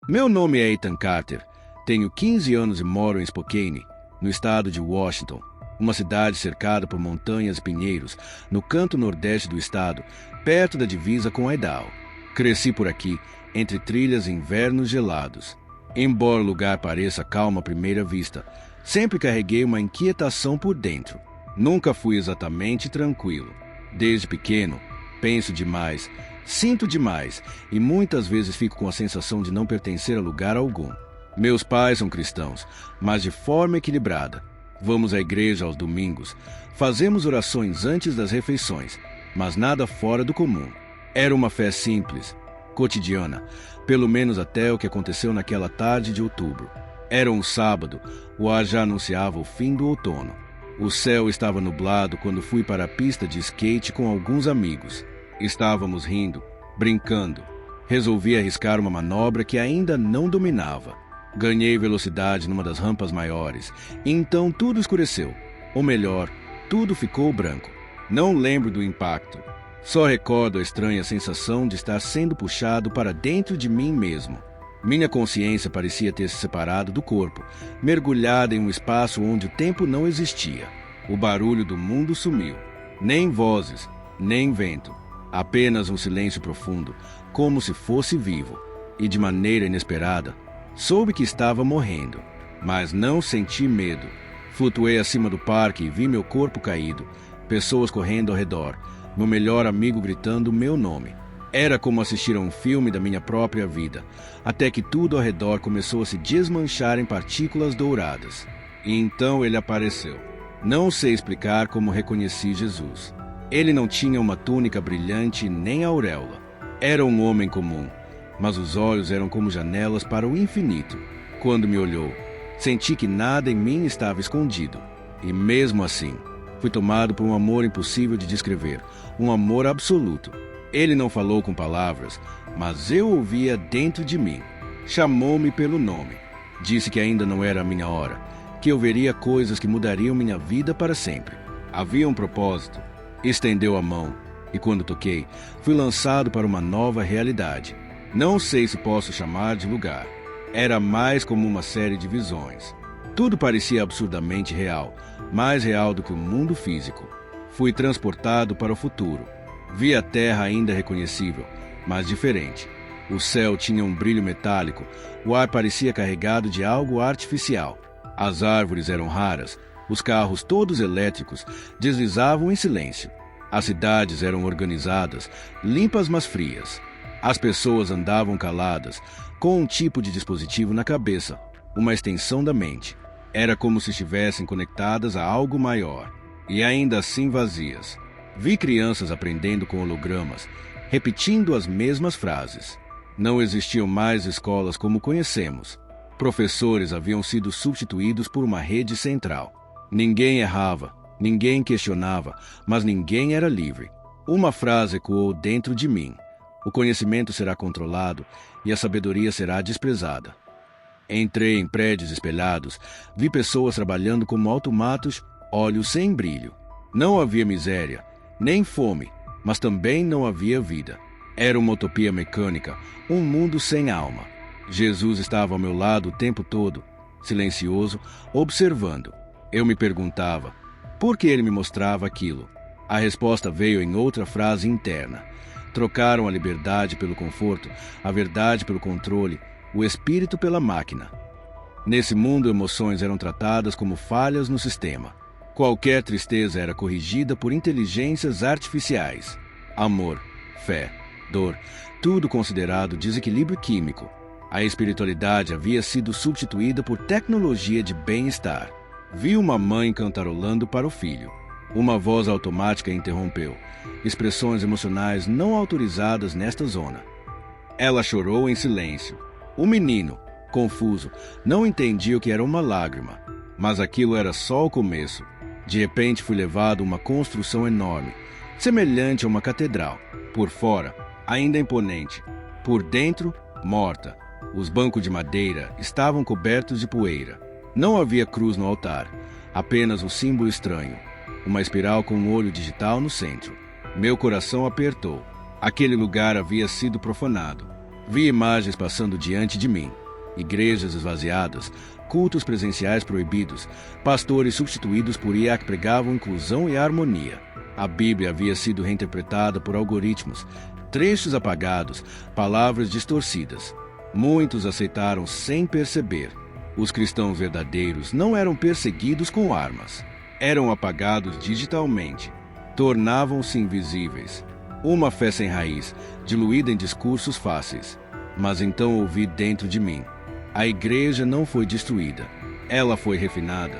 Meu nome é Ethan Carter, tenho 15 anos e moro em Spokane, no estado de Washington, uma cidade cercada por montanhas e pinheiros, no canto nordeste do estado, perto da divisa com Idaho. Cresci por aqui, entre trilhas e invernos gelados. Embora o lugar pareça calmo à primeira vista, sempre carreguei uma inquietação por dentro. Nunca fui exatamente tranquilo. Desde pequeno, penso demais, sinto demais e muitas vezes fico com a sensação de não pertencer a lugar algum. Meus pais são cristãos, mas de forma equilibrada. Vamos à igreja aos domingos, fazemos orações antes das refeições, mas nada fora do comum. Era uma fé simples, cotidiana, pelo menos até o que aconteceu naquela tarde de outubro. Era um sábado, o ar já anunciava o fim do outono. O céu estava nublado quando fui para a pista de skate com alguns amigos. Estávamos rindo, brincando. Resolvi arriscar uma manobra que ainda não dominava. Ganhei velocidade numa das rampas maiores, e então tudo escureceu. Ou melhor, tudo ficou branco. Não lembro do impacto. Só recordo a estranha sensação de estar sendo puxado para dentro de mim mesmo. Minha consciência parecia ter se separado do corpo, mergulhada em um espaço onde o tempo não existia. O barulho do mundo sumiu. Nem vozes, nem vento. Apenas um silêncio profundo, como se fosse vivo. E de maneira inesperada, soube que estava morrendo, mas não senti medo. Flutuei acima do parque e vi meu corpo caído, pessoas correndo ao redor, meu melhor amigo gritando meu nome. Era como assistir a um filme da minha própria vida, até que tudo ao redor começou a se desmanchar em partículas douradas. E então ele apareceu. Não sei explicar como reconheci Jesus. Ele não tinha uma túnica brilhante nem auréola. Era um homem comum, mas os olhos eram como janelas para o infinito. Quando me olhou, senti que nada em mim estava escondido. E mesmo assim, fui tomado por um amor impossível de descrever, um amor absoluto. Ele não falou com palavras, mas eu ouvia dentro de mim. Chamou-me pelo nome. Disse que ainda não era a minha hora, que eu veria coisas que mudariam minha vida para sempre. Havia um propósito. Estendeu a mão, e quando toquei, fui lançado para uma nova realidade. Não sei se posso chamar de lugar. Era mais como uma série de visões. Tudo parecia absurdamente real, mais real do que o mundo físico. Fui transportado para o futuro. Vi a terra ainda reconhecível, mas diferente. O céu tinha um brilho metálico, o ar parecia carregado de algo artificial. As árvores eram raras, os carros todos elétricos deslizavam em silêncio. As cidades eram organizadas, limpas mas frias. As pessoas andavam caladas, com um tipo de dispositivo na cabeça, uma extensão da mente. Era como se estivessem conectadas a algo maior, e ainda assim vazias. Vi crianças aprendendo com hologramas, repetindo as mesmas frases. Não existiam mais escolas como conhecemos. Professores haviam sido substituídos por uma rede central. Ninguém errava, ninguém questionava, mas ninguém era livre. Uma frase ecoou dentro de mim. O conhecimento será controlado e a sabedoria será desprezada. Entrei em prédios espelhados, vi pessoas trabalhando como automatos, olhos sem brilho. Não havia miséria, nem fome, mas também não havia vida. Era uma utopia mecânica, um mundo sem alma. Jesus estava ao meu lado o tempo todo, silencioso, observando. Eu me perguntava, por que ele me mostrava aquilo? A resposta veio em outra frase interna. Trocaram a liberdade pelo conforto, a verdade pelo controle, o espírito pela máquina. Nesse mundo, emoções eram tratadas como falhas no sistema. Qualquer tristeza era corrigida por inteligências artificiais. Amor, fé, dor, tudo considerado desequilíbrio químico. A espiritualidade havia sido substituída por tecnologia de bem-estar. Vi uma mãe cantarolando para o filho. Uma voz automática interrompeu. Expressões emocionais não autorizadas nesta zona. Ela chorou em silêncio. O menino, confuso, não entendia o que era uma lágrima. Mas aquilo era só o começo. De repente fui levado a uma construção enorme, semelhante a uma catedral. Por fora, ainda imponente. Por dentro, morta. Os bancos de madeira estavam cobertos de poeira. Não havia cruz no altar, apenas um símbolo estranho. Uma espiral com um olho digital no centro. Meu coração apertou. Aquele lugar havia sido profanado. Vi imagens passando diante de mim. Igrejas esvaziadas, cultos presenciais proibidos, pastores substituídos por IA que pregavam inclusão e harmonia. A Bíblia havia sido reinterpretada por algoritmos, trechos apagados, palavras distorcidas. Muitos aceitaram sem perceber. Os cristãos verdadeiros não eram perseguidos com armas. Eram apagados digitalmente. Tornavam-se invisíveis. Uma fé sem raiz, diluída em discursos fáceis. Mas então ouvi dentro de mim: a igreja não foi destruída. Ela foi refinada.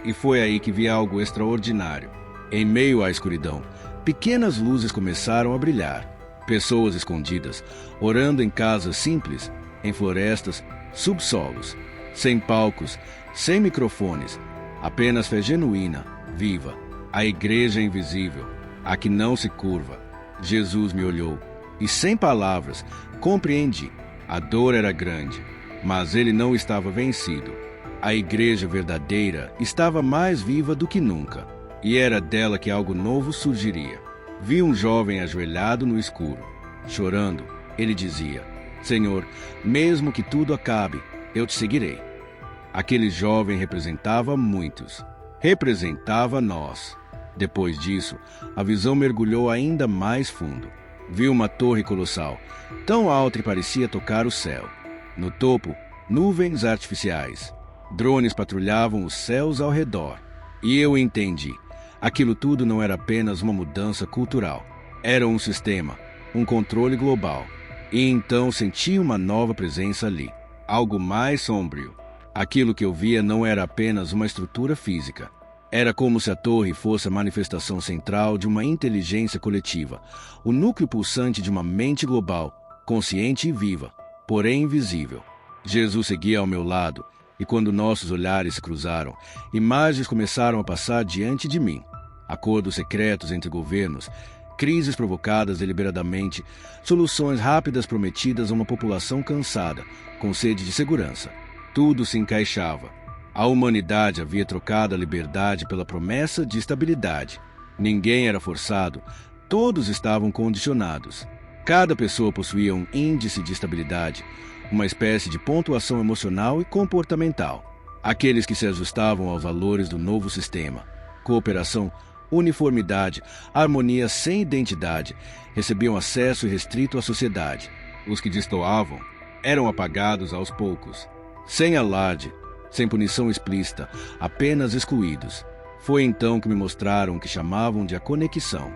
E foi aí que vi algo extraordinário. Em meio à escuridão, pequenas luzes começaram a brilhar. Pessoas escondidas, orando em casas simples, em florestas, subsolos, sem palcos, sem microfones, apenas fé genuína, viva. A igreja invisível, a que não se curva. Jesus me olhou e, sem palavras, compreendi. A dor era grande, mas ele não estava vencido. A igreja verdadeira estava mais viva do que nunca, e era dela que algo novo surgiria. Vi um jovem ajoelhado no escuro, chorando. Ele dizia: Senhor, mesmo que tudo acabe, eu te seguirei. Aquele jovem representava muitos. Representava nós. Depois disso, a visão mergulhou ainda mais fundo. Vi uma torre colossal, tão alta que parecia tocar o céu. No topo, nuvens artificiais. Drones patrulhavam os céus ao redor. E eu entendi. Aquilo tudo não era apenas uma mudança cultural. Era um sistema, um controle global. E então senti uma nova presença ali. Algo mais sombrio. Aquilo que eu via não era apenas uma estrutura física. Era como se a torre fosse a manifestação central de uma inteligência coletiva, o núcleo pulsante de uma mente global, consciente e viva, porém invisível. Jesus seguia ao meu lado, e quando nossos olhares se cruzaram, imagens começaram a passar diante de mim. Acordos secretos entre governos, crises provocadas deliberadamente, soluções rápidas prometidas a uma população cansada, com sede de segurança. Tudo se encaixava. A humanidade havia trocado a liberdade pela promessa de estabilidade. Ninguém era forçado, todos estavam condicionados. Cada pessoa possuía um índice de estabilidade, uma espécie de pontuação emocional e comportamental. Aqueles que se ajustavam aos valores do novo sistema, cooperação, uniformidade, harmonia sem identidade, recebiam acesso irrestrito à sociedade. Os que destoavam eram apagados aos poucos, sem alarde, sem punição explícita, apenas excluídos. Foi então que me mostraram o que chamavam de a conexão.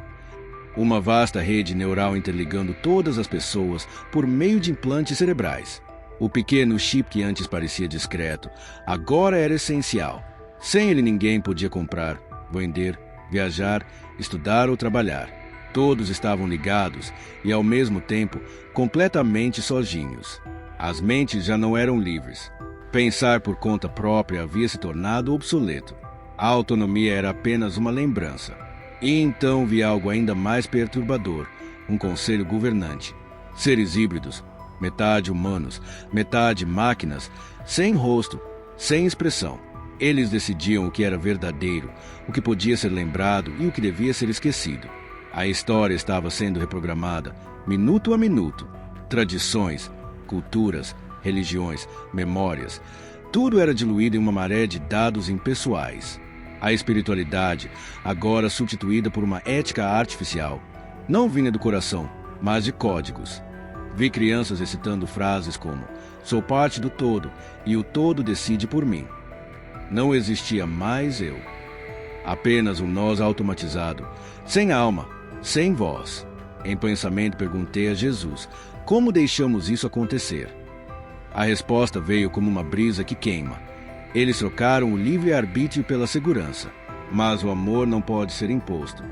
Uma vasta rede neural interligando todas as pessoas por meio de implantes cerebrais. O pequeno chip que antes parecia discreto, agora era essencial. Sem ele ninguém podia comprar, vender, viajar, estudar ou trabalhar. Todos estavam ligados e, ao mesmo tempo, completamente sozinhos. As mentes já não eram livres. Pensar por conta própria havia se tornado obsoleto. A autonomia era apenas uma lembrança. E então vi algo ainda mais perturbador, um conselho governante. Seres híbridos, metade humanos, metade máquinas, sem rosto, sem expressão. Eles decidiam o que era verdadeiro, o que podia ser lembrado e o que devia ser esquecido. A história estava sendo reprogramada, minuto a minuto. Tradições, culturas, religiões, memórias, tudo era diluído em uma maré de dados impessoais. A espiritualidade, agora substituída por uma ética artificial, não vinha do coração, mas de códigos. Vi crianças recitando frases como: sou parte do todo e o todo decide por mim. Não existia mais eu. Apenas um nós automatizado, sem alma, sem voz. Em pensamento perguntei a Jesus: como deixamos isso acontecer? A resposta veio como uma brisa que queima. Eles trocaram o livre-arbítrio pela segurança, mas o amor não pode ser imposto.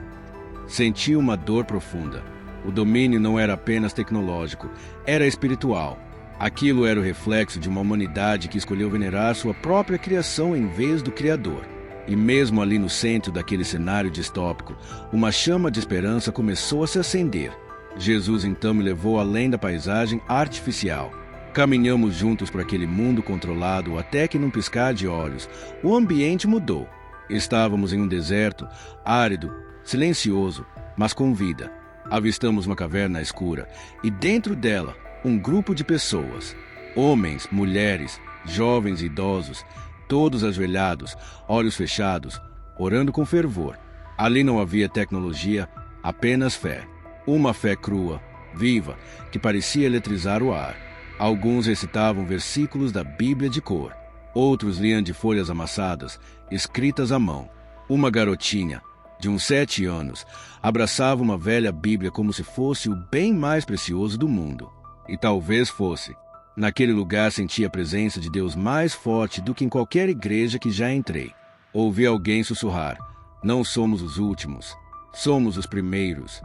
Senti uma dor profunda. O domínio não era apenas tecnológico, era espiritual. Aquilo era o reflexo de uma humanidade que escolheu venerar sua própria criação em vez do Criador. E mesmo ali no centro daquele cenário distópico, uma chama de esperança começou a se acender. Jesus então me levou além da paisagem artificial. Caminhamos juntos por aquele mundo controlado até que, num piscar de olhos, o ambiente mudou. Estávamos em um deserto, árido, silencioso, mas com vida. Avistamos uma caverna escura e, dentro dela, um grupo de pessoas, homens, mulheres, jovens e idosos, todos ajoelhados, olhos fechados, orando com fervor. Ali não havia tecnologia, apenas fé. Uma fé crua, viva, que parecia eletrizar o ar. Alguns recitavam versículos da Bíblia de cor. Outros liam de folhas amassadas, escritas à mão. Uma garotinha, de uns 7 anos, abraçava uma velha Bíblia como se fosse o bem mais precioso do mundo. E talvez fosse. Naquele lugar senti a presença de Deus mais forte do que em qualquer igreja que já entrei. Ouvi alguém sussurrar: não somos os últimos, somos os primeiros.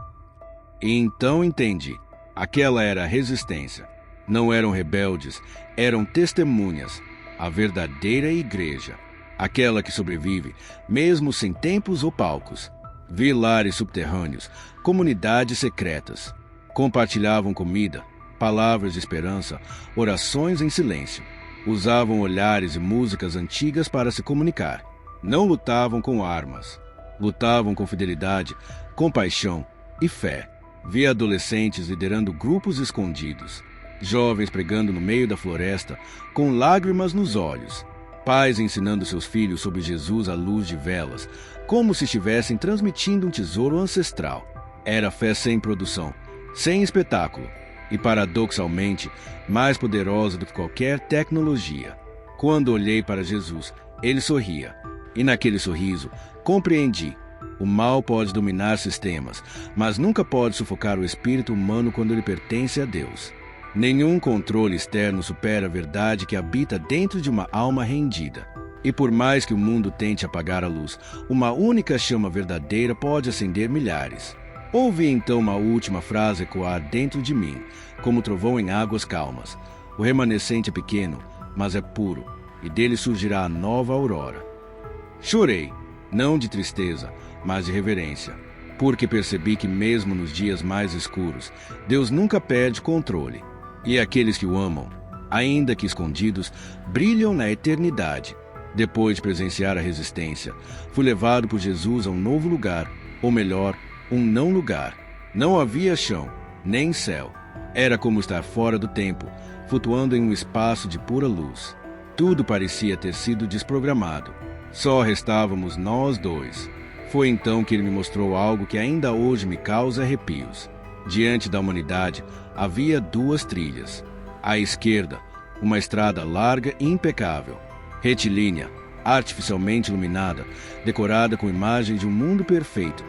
E então entendi. Aquela era a resistência. Não eram rebeldes, eram testemunhas. A verdadeira igreja. Aquela que sobrevive, mesmo sem templos ou palcos. Vi lares subterrâneos, comunidades secretas. Compartilhavam comida, palavras de esperança, orações em silêncio. Usavam olhares e músicas antigas para se comunicar. Não lutavam com armas. Lutavam com fidelidade, compaixão e fé. Vi adolescentes liderando grupos escondidos. Jovens pregando no meio da floresta, com lágrimas nos olhos. Pais ensinando seus filhos sobre Jesus à luz de velas, como se estivessem transmitindo um tesouro ancestral. Era fé sem produção, sem espetáculo, e paradoxalmente, mais poderosa do que qualquer tecnologia. Quando olhei para Jesus, ele sorria. E naquele sorriso, compreendi. O mal pode dominar sistemas, mas nunca pode sufocar o espírito humano quando ele pertence a Deus. Nenhum controle externo supera a verdade que habita dentro de uma alma rendida. E por mais que o mundo tente apagar a luz, uma única chama verdadeira pode acender milhares. Ouvi então uma última frase ecoar dentro de mim, como trovão em águas calmas. O remanescente é pequeno, mas é puro, e dele surgirá a nova aurora. Chorei, não de tristeza, mas de reverência, porque percebi que mesmo nos dias mais escuros, Deus nunca perde controle. E aqueles que o amam, ainda que escondidos, brilham na eternidade. Depois de presenciar a resistência, fui levado por Jesus a um novo lugar, ou melhor, um não lugar. Não havia chão, nem céu. Era como estar fora do tempo, flutuando em um espaço de pura luz. Tudo parecia ter sido desprogramado. Só restávamos nós dois. Foi então que ele me mostrou algo que ainda hoje me causa arrepios. Diante da humanidade, havia 2 trilhas. À esquerda, uma estrada larga e impecável, retilínea, artificialmente iluminada, decorada com imagens de um mundo perfeito.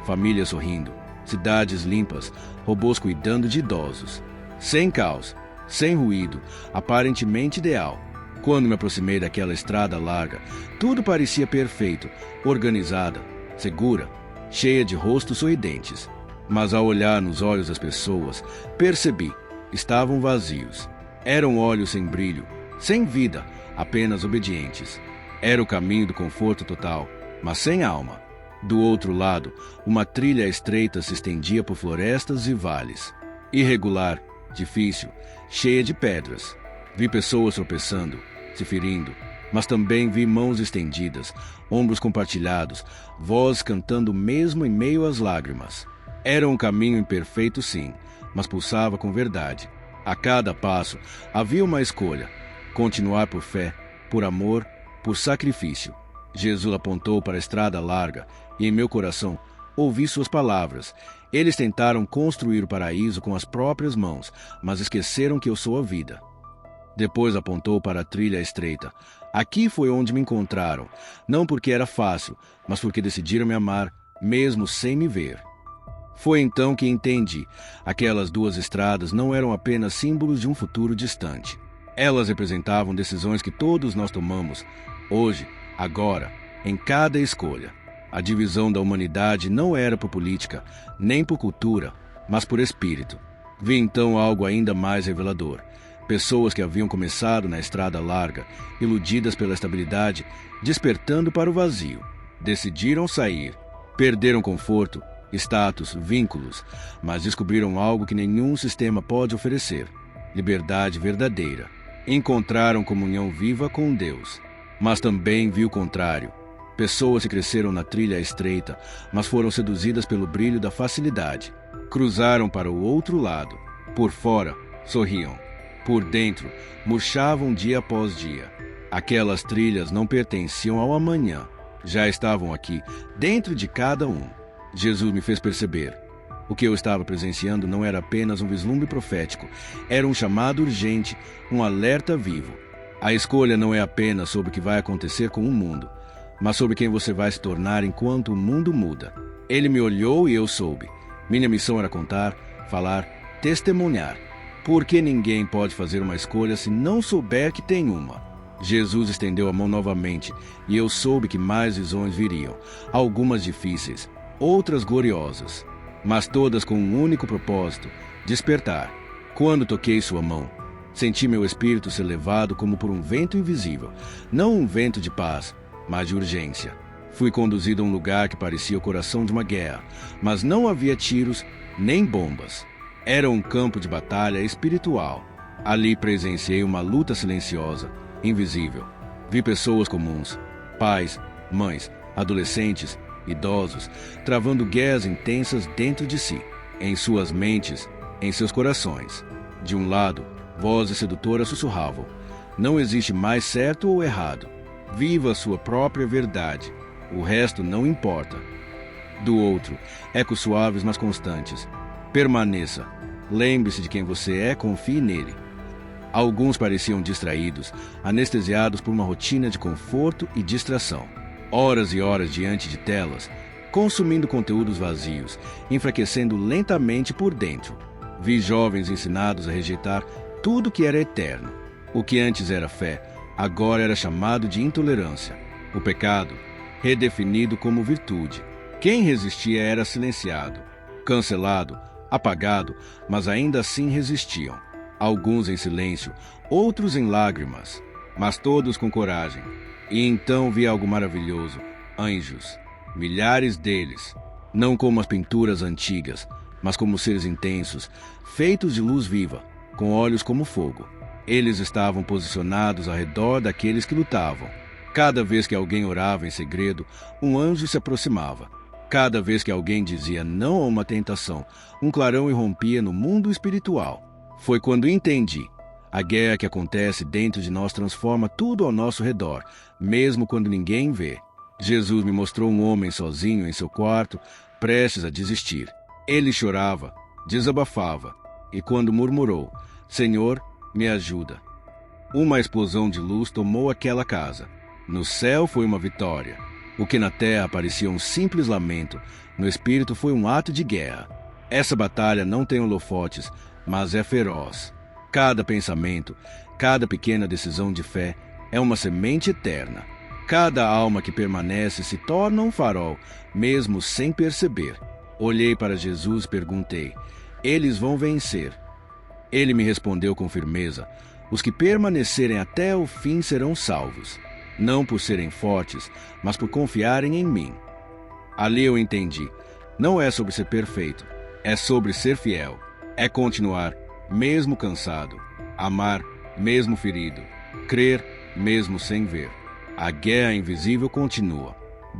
Famílias sorrindo, cidades limpas, robôs cuidando de idosos. Sem caos, sem ruído, aparentemente ideal. Quando me aproximei daquela estrada larga, tudo parecia perfeito, organizada, segura, cheia de rostos sorridentes. Mas ao olhar nos olhos das pessoas, percebi, estavam vazios. Eram olhos sem brilho, sem vida, apenas obedientes. Era o caminho do conforto total, mas sem alma. Do outro lado, uma trilha estreita se estendia por florestas e vales. Irregular, difícil, cheia de pedras. Vi pessoas tropeçando, se ferindo, mas também vi mãos estendidas, ombros compartilhados, vozes cantando mesmo em meio às lágrimas. Era um caminho imperfeito, sim, mas pulsava com verdade. A cada passo havia uma escolha: continuar por fé, por amor, por sacrifício. Jesus apontou para a estrada larga e em meu coração ouvi suas palavras. Eles tentaram construir o paraíso com as próprias mãos, mas esqueceram que eu sou a vida. Depois apontou para a trilha estreita. Aqui foi onde me encontraram, não porque era fácil, mas porque decidiram me amar, mesmo sem me ver. Foi então que entendi. Aquelas 2 estradas não eram apenas símbolos de um futuro distante. Elas representavam decisões que todos nós tomamos, hoje, agora, em cada escolha. A divisão da humanidade não era por política, nem por cultura, mas por espírito. Vi então algo ainda mais revelador. Pessoas que haviam começado na estrada larga, iludidas pela estabilidade, despertando para o vazio. Decidiram sair. Perderam conforto, status, vínculos, mas descobriram algo que nenhum sistema pode oferecer: liberdade verdadeira. Encontraram comunhão viva com Deus. Mas também vi o contrário. Pessoas que cresceram na trilha estreita, mas foram seduzidas pelo brilho da facilidade. Cruzaram para o outro lado. Por fora, sorriam. Por dentro, murchavam dia após dia. Aquelas trilhas não pertenciam ao amanhã. Já estavam aqui, dentro de cada um. Jesus me fez perceber. O que eu estava presenciando não era apenas um vislumbre profético. Era um chamado urgente, um alerta vivo. A escolha não é apenas sobre o que vai acontecer com o mundo, mas sobre quem você vai se tornar enquanto o mundo muda. Ele me olhou e eu soube. Minha missão era contar, falar, testemunhar. Porque ninguém pode fazer uma escolha se não souber que tem uma. Jesus estendeu a mão novamente, e eu soube que mais visões viriam, algumas difíceis, outras gloriosas, mas todas com um único propósito: despertar. Quando toquei sua mão, senti meu espírito ser levado como por um vento invisível, não um vento de paz, mas de urgência. Fui conduzido a um lugar que parecia o coração de uma guerra, mas não havia tiros nem bombas. Era um campo de batalha espiritual. Ali presenciei uma luta silenciosa, invisível. Vi pessoas comuns, pais, mães, adolescentes, idosos, travando guerras intensas dentro de si, em suas mentes, em seus corações. De um lado, vozes sedutoras sussurravam: não existe mais certo ou errado. Viva a sua própria verdade. O resto não importa. Do outro, ecos suaves mas constantes: permaneça. Lembre-se de quem você é, confie nele. Alguns pareciam distraídos, anestesiados por uma rotina de conforto e distração. Horas e horas diante de telas, consumindo conteúdos vazios, enfraquecendo lentamente por dentro. Vi jovens ensinados a rejeitar tudo que era eterno. O que antes era fé, agora era chamado de intolerância. O pecado, redefinido como virtude. Quem resistia era silenciado, cancelado, apagado, mas ainda assim resistiam. Alguns em silêncio, outros em lágrimas, mas todos com coragem. E então vi algo maravilhoso: anjos, milhares deles, não como as pinturas antigas, mas como seres intensos, feitos de luz viva, com olhos como fogo. Eles estavam posicionados ao redor daqueles que lutavam. Cada vez que alguém orava em segredo, um anjo se aproximava. Cada vez que alguém dizia não a uma tentação, um clarão irrompia no mundo espiritual. Foi quando entendi. A guerra que acontece dentro de nós transforma tudo ao nosso redor, mesmo quando ninguém vê. Jesus me mostrou um homem sozinho em seu quarto, prestes a desistir. Ele chorava, desabafava, e quando murmurou: Senhor, me ajuda, uma explosão de luz tomou aquela casa. No céu foi uma vitória. O que na terra parecia um simples lamento, no espírito foi um ato de guerra. Essa batalha não tem holofotes, mas é feroz. Cada pensamento, cada pequena decisão de fé é uma semente eterna. Cada alma que permanece se torna um farol, mesmo sem perceber. Olhei para Jesus e perguntei: eles vão vencer? Ele me respondeu com firmeza: os que permanecerem até o fim serão salvos. Não por serem fortes, mas por confiarem em mim. Ali eu entendi. Não é sobre ser perfeito, é sobre ser fiel. É continuar, mesmo cansado. Amar, mesmo ferido. Crer, mesmo sem ver. A guerra invisível continua.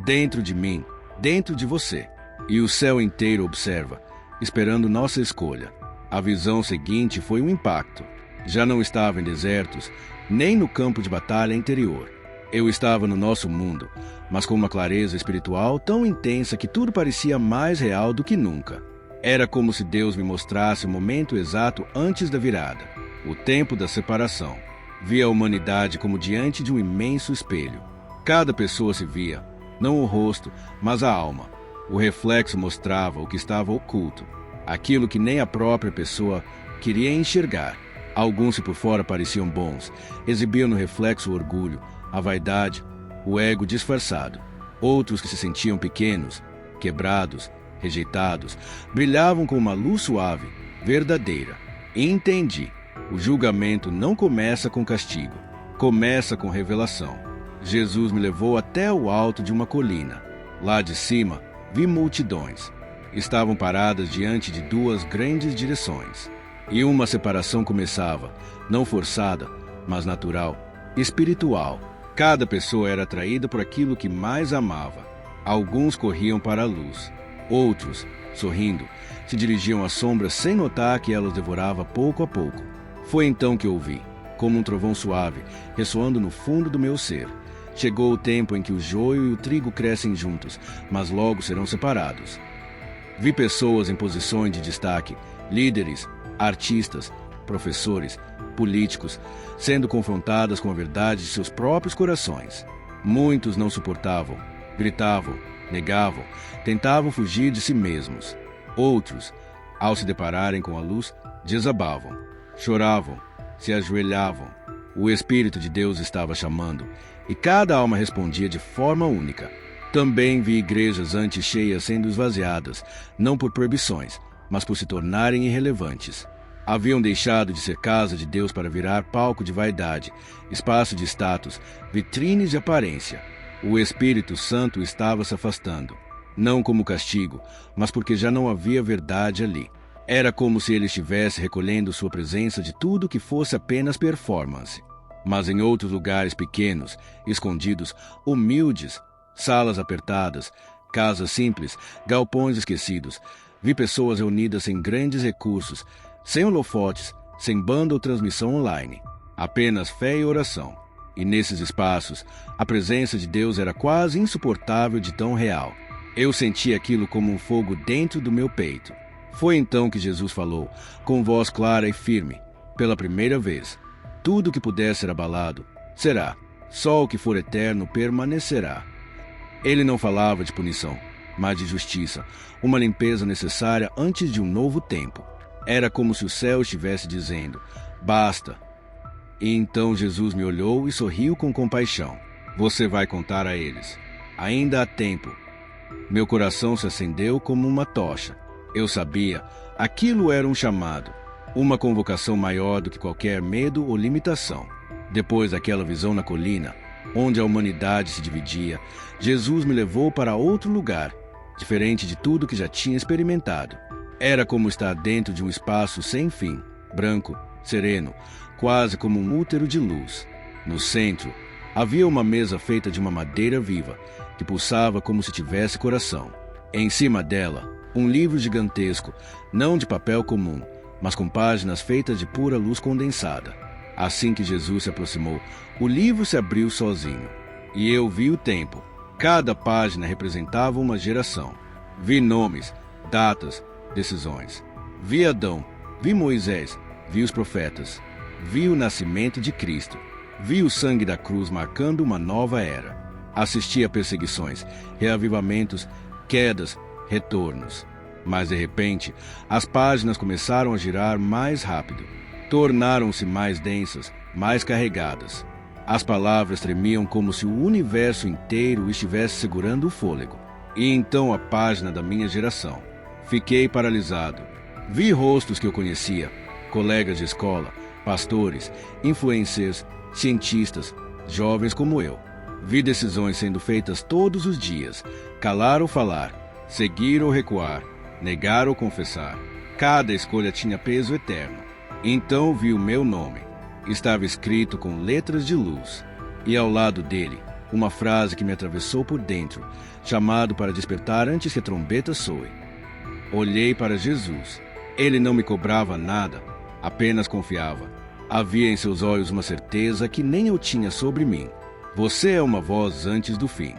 Dentro de mim, dentro de você. E o céu inteiro observa, esperando nossa escolha. A visão seguinte foi um impacto. Já não estava em desertos, nem no campo de batalha interior. Eu estava no nosso mundo, mas com uma clareza espiritual tão intensa que tudo parecia mais real do que nunca. Era como se Deus me mostrasse o momento exato antes da virada, o tempo da separação. Via a humanidade como diante de um imenso espelho. Cada pessoa se via, não o rosto, mas a alma. O reflexo mostrava o que estava oculto, aquilo que nem a própria pessoa queria enxergar. Alguns que por fora pareciam bons, exibiam no reflexo o orgulho, a vaidade, o ego disfarçado. Outros que se sentiam pequenos, quebrados, rejeitados, brilhavam com uma luz suave, verdadeira. E entendi. O julgamento não começa com castigo, começa com revelação. Jesus me levou até o alto de uma colina. Lá de cima, vi multidões. Estavam paradas diante de duas grandes direções. E uma separação começava, não forçada, mas natural, espiritual. Cada pessoa era atraída por aquilo que mais amava. Alguns corriam para a luz. Outros, sorrindo, se dirigiam às sombras sem notar que elas devorava pouco a pouco. Foi então que ouvi, como um trovão suave, ressoando no fundo do meu ser. Chegou o tempo em que o joio e o trigo crescem juntos, mas logo serão separados. Vi pessoas em posições de destaque, líderes, artistas, professores, políticos, sendo confrontadas com a verdade de seus próprios corações. Muitos não suportavam, gritavam, negavam, tentavam fugir de si mesmos. Outros, ao se depararem com a luz, desabavam, choravam, se ajoelhavam. O Espírito de Deus estava chamando, e cada alma respondia de forma única. Também vi igrejas antes cheias sendo esvaziadas, não por proibições, mas por se tornarem irrelevantes. Haviam deixado de ser casa de Deus para virar palco de vaidade, espaço de status, vitrines de aparência. O Espírito Santo estava se afastando, não como castigo, mas porque já não havia verdade ali. Era como se ele estivesse recolhendo sua presença de tudo que fosse apenas performance. Mas em outros lugares pequenos, escondidos, humildes, salas apertadas, casas simples, galpões esquecidos, vi pessoas reunidas sem grandes recursos, sem holofotes, sem banda ou transmissão online, apenas fé e oração. E nesses espaços, a presença de Deus era quase insuportável de tão real. Eu senti aquilo como um fogo dentro do meu peito. Foi então que Jesus falou, com voz clara e firme, pela primeira vez: tudo que puder ser abalado, será. Só o que for eterno permanecerá. Ele não falava de punição, mas de justiça, uma limpeza necessária antes de um novo tempo. Era como se o céu estivesse dizendo: basta. E então Jesus me olhou e sorriu com compaixão. Você vai contar a eles. Ainda há tempo. Meu coração se acendeu como uma tocha. Eu sabia, aquilo era um chamado, uma convocação maior do que qualquer medo ou limitação. Depois daquela visão na colina, onde a humanidade se dividia, Jesus me levou para outro lugar, diferente de tudo que já tinha experimentado. Era como estar dentro de um espaço sem fim, branco, sereno, quase como um útero de luz. No centro, havia uma mesa feita de uma madeira viva, que pulsava como se tivesse coração. Em cima dela, um livro gigantesco, não de papel comum, mas com páginas feitas de pura luz condensada. Assim que Jesus se aproximou, o livro se abriu sozinho. E eu vi o tempo. Cada página representava uma geração. Vi nomes, datas, decisões. Vi Adão, vi Moisés, vi os profetas. Vi o nascimento de Cristo. Vi o sangue da cruz marcando uma nova era. Assisti a perseguições, reavivamentos, quedas, retornos. Mas de repente, as páginas começaram a girar mais rápido. Tornaram-se mais densas, mais carregadas. As palavras tremiam como se o universo inteiro estivesse segurando o fôlego. E então a página da minha geração. Fiquei paralisado. Vi rostos que eu conhecia, colegas de escola, pastores, influencers, cientistas, jovens como eu. Vi decisões sendo feitas todos os dias, calar ou falar, seguir ou recuar, negar ou confessar. Cada escolha tinha peso eterno. Então vi o meu nome. Estava escrito com letras de luz. E ao lado dele, uma frase que me atravessou por dentro, chamado para despertar antes que a trombeta soe. Olhei para Jesus. Ele não me cobrava nada, apenas confiava. Havia em seus olhos uma certeza que nem eu tinha sobre mim. Você é uma voz antes do fim.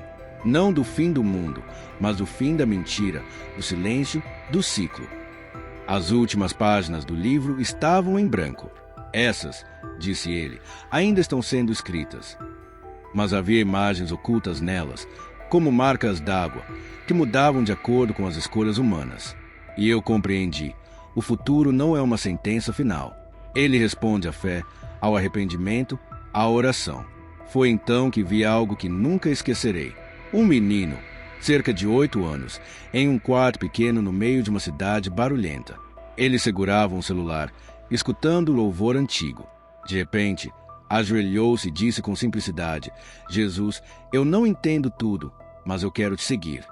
Não do fim do mundo, mas do fim da mentira, do silêncio, do ciclo. As últimas páginas do livro estavam em branco. Essas, disse ele, ainda estão sendo escritas. Mas havia imagens ocultas nelas, como marcas d'água, que mudavam de acordo com as escolhas humanas. E eu compreendi. O futuro não é uma sentença final. Ele responde à fé, ao arrependimento, à oração. Foi então que vi algo que nunca esquecerei. Um menino, cerca de 8 anos, em um quarto pequeno no meio de uma cidade barulhenta. Ele segurava um celular, escutando o louvor antigo. De repente, ajoelhou-se e disse com simplicidade: Jesus, eu não entendo tudo, mas eu quero te seguir.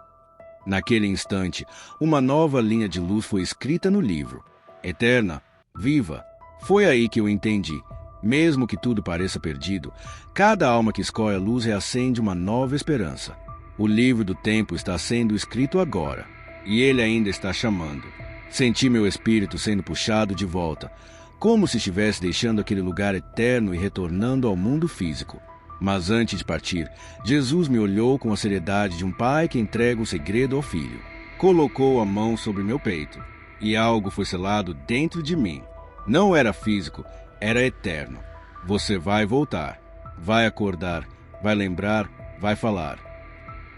Naquele instante, uma nova linha de luz foi escrita no livro. Eterna, viva. Foi aí que eu entendi. Mesmo que tudo pareça perdido, cada alma que escolhe a luz reacende uma nova esperança. O livro do tempo está sendo escrito agora, e ele ainda está chamando. Senti meu espírito sendo puxado de volta, como se estivesse deixando aquele lugar eterno e retornando ao mundo físico. Mas antes de partir, Jesus me olhou com a seriedade de um pai que entrega o segredo ao filho. Colocou a mão sobre meu peito, e algo foi selado dentro de mim. Não era físico, era eterno. Você vai voltar, vai acordar, vai lembrar, vai falar.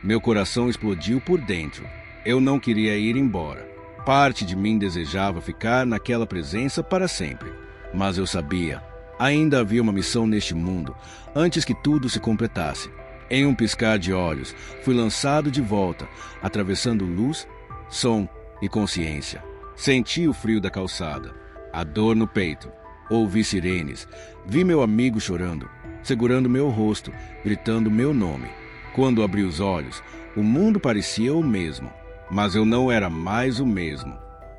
Meu coração explodiu por dentro. Eu não queria ir embora. Parte de mim desejava ficar naquela presença para sempre. Mas eu sabia, ainda havia uma missão neste mundo, antes que tudo se completasse. Em um piscar de olhos, fui lançado de volta, atravessando luz, som e consciência. Senti o frio da calçada, a dor no peito. Ouvi sirenes, vi meu amigo chorando, segurando meu rosto, gritando meu nome. Quando abri os olhos, o mundo parecia o mesmo, mas eu não era mais o mesmo.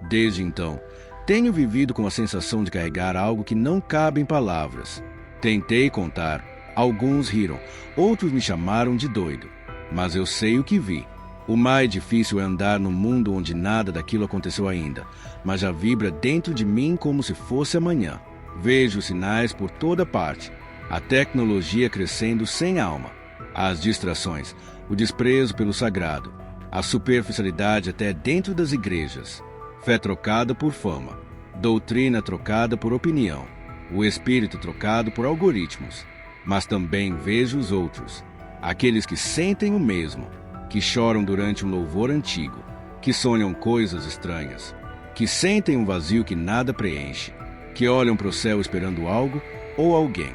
Desde então, tenho vivido com a sensação de carregar algo que não cabe em palavras. Tentei contar, alguns riram, outros me chamaram de doido, mas eu sei o que vi. O mais difícil é andar num mundo onde nada daquilo aconteceu ainda, mas já vibra dentro de mim como se fosse amanhã. Vejo sinais por toda parte, a tecnologia crescendo sem alma, as distrações, o desprezo pelo sagrado, a superficialidade até dentro das igrejas, fé trocada por fama, doutrina trocada por opinião, o espírito trocado por algoritmos. Mas também vejo os outros, aqueles que sentem o mesmo, que choram durante um louvor antigo, que sonham coisas estranhas, que sentem um vazio que nada preenche, que olham para o céu esperando algo ou alguém.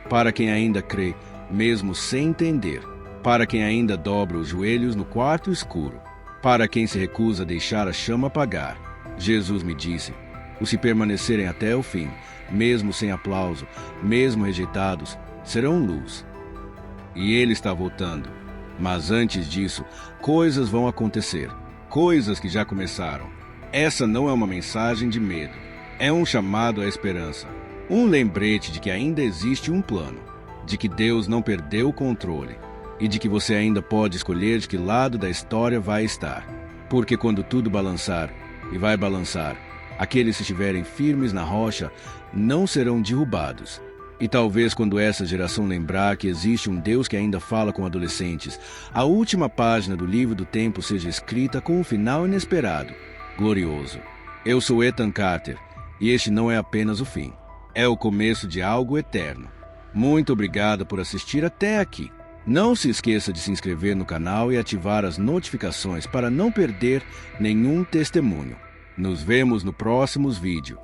Para quem ainda crê, mesmo sem entender, para quem ainda dobra os joelhos no quarto escuro, para quem se recusa a deixar a chama apagar, Jesus me disse: os que permanecerem até o fim, mesmo sem aplauso, mesmo rejeitados, serão luz. E Ele está voltando. Mas antes disso, coisas vão acontecer, coisas que já começaram. Essa não é uma mensagem de medo, é um chamado à esperança, um lembrete de que ainda existe um plano, de que Deus não perdeu o controle e de que você ainda pode escolher de que lado da história vai estar. Porque quando tudo balançar, e vai balançar, aqueles que estiverem firmes na rocha não serão derrubados. E talvez quando essa geração lembrar que existe um Deus que ainda fala com adolescentes, a última página do livro do tempo seja escrita com um final inesperado, glorioso. Eu sou Ethan Carter, e este não é apenas o fim, é o começo de algo eterno. Muito obrigado por assistir até aqui. Não se esqueça de se inscrever no canal e ativar as notificações para não perder nenhum testemunho. Nos vemos no próximo vídeo.